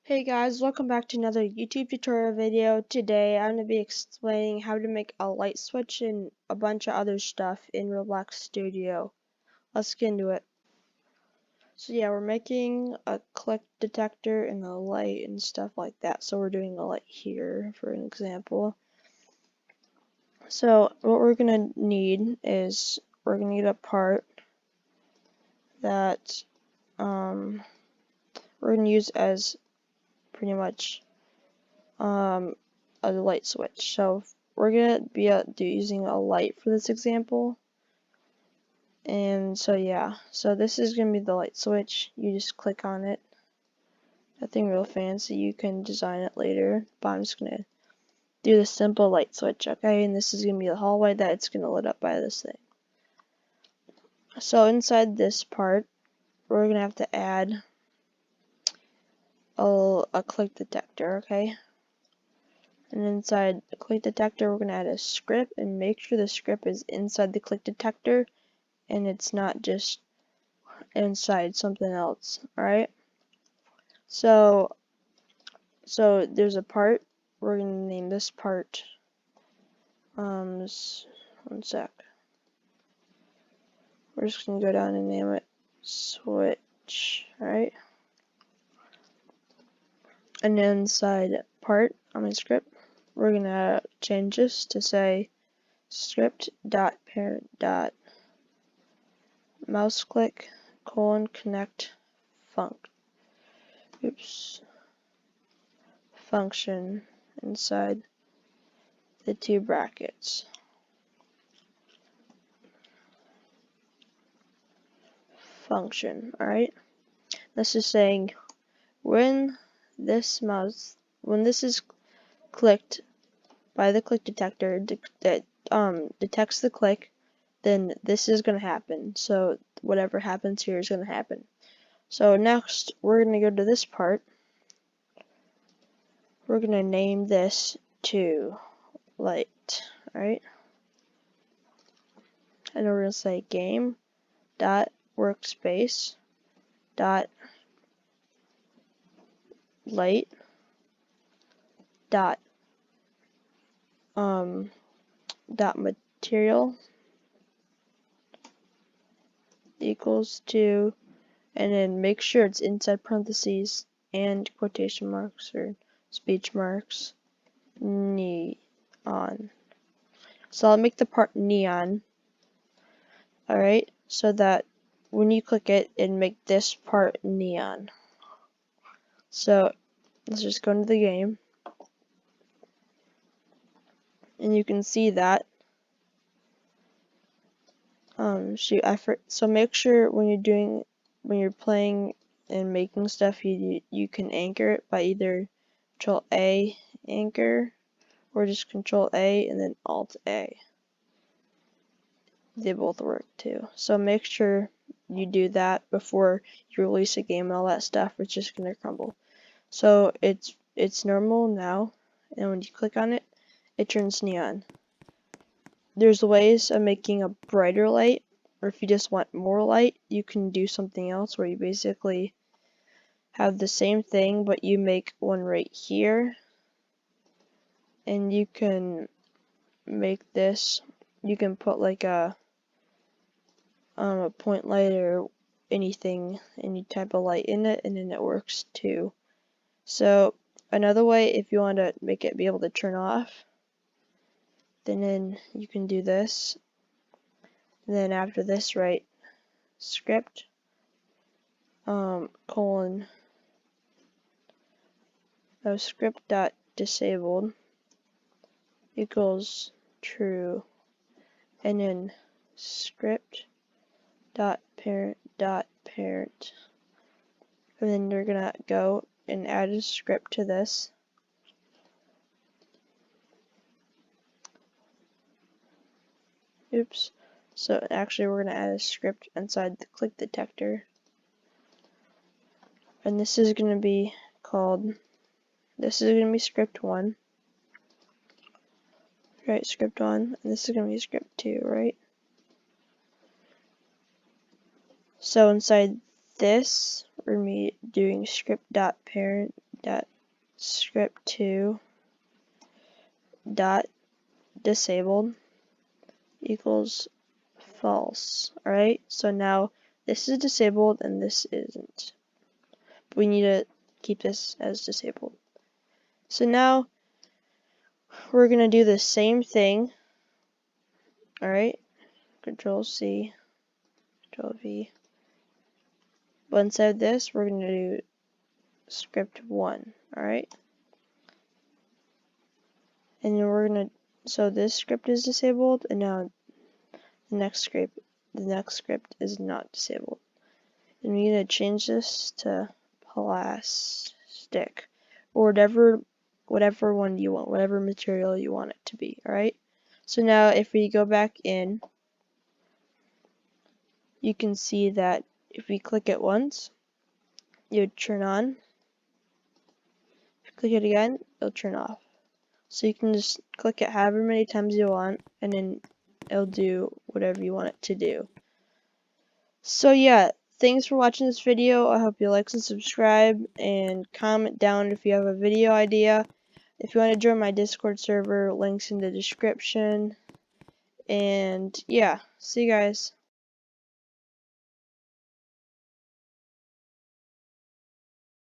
Hey guys, welcome back to another YouTube tutorial video. Today I'm going to be explaining how to make a light switch and a bunch of other stuff in Roblox Studio. Let's get into it. So yeah, we're making a click detector and a light and stuff like that. So we're doing a light here for an example. So what we're going to need is we're going to need a part that we're going to use as pretty much a light switch. So we're gonna be using a light for this example, and so yeah, so this is gonna be the light switch. You just click on it. Nothing real fancy. You can design it later, but I'm just gonna do the simple light switch, okay? And this is gonna be the hallway that it's gonna lit up by this thing. So inside this part, we're gonna have to add a click detector, okay? And inside the click detector, we're going to add a script and make sure the script is inside the click detector and it's not just inside something else. Alright? So there's a part. We're going to name this part. One sec. We're just going to go down and name it switch. Alright? And inside part on my script, we're going to change this to say script.parent.mouse click connect function inside the two brackets. Function, alright? This is saying when this is clicked by the click detector that detects the click, then this is going to happen. So whatever happens here is going to happen. So next, we're going to go to this part. We're going to name this to light, alright? And we're going to say game dot workspace dot light dot material equals to, and then make sure it's inside parentheses and quotation marks or speech marks, neon. So I'll make the part neon, alright, so that when you click it, it'll make this part neon. So let's just go into the game, and you can see that. So make sure when you're playing and making stuff, you can anchor it by either Control A anchor or just Control A and then Alt A. They both work too. So make sure you do that before you release a game and all that stuff, or it's just gonna crumble. So it's normal now, and when you click on it, it turns neon. There's ways of making a brighter light, or if you just want more light, you can do something else where you basically have the same thing, but you make one right here, and you can make this. You can put like a point light or anything, any type of light in it, and then it works too. So another way, if you want to make it be able to turn off, then you can do this. And then after this, write script script dot disabled equals true, and then script dot parent, and then you're gonna go and add a script to this. Oops. So actually we're gonna add a script inside the click detector, and this is gonna be script 1, right? Script 1, and this is gonna be script 2, right? So inside this, we're gonna be doing script.parent dot script2 dot disabled equals false. Alright, so now this is disabled and this isn't. We need to keep this as disabled. So now we're going to do the same thing. Alright, Control C, Control V. But instead of this, we're going to do script 1. Alright. And then we're going to, so this script is disabled, and now the next script is not disabled. And we need to change this to plastic, or whatever one you want, whatever material you want it to be. Alright. So now if we go back in, you can see that if we click it once, it would turn on. If you click it again, it'll turn off. So you can just click it however many times you want, and then it'll do whatever you want it to do. So yeah, thanks for watching this video. I hope you like and subscribe, and comment down if you have a video idea. If you want to join my Discord server, links in the description. And yeah, see you guys.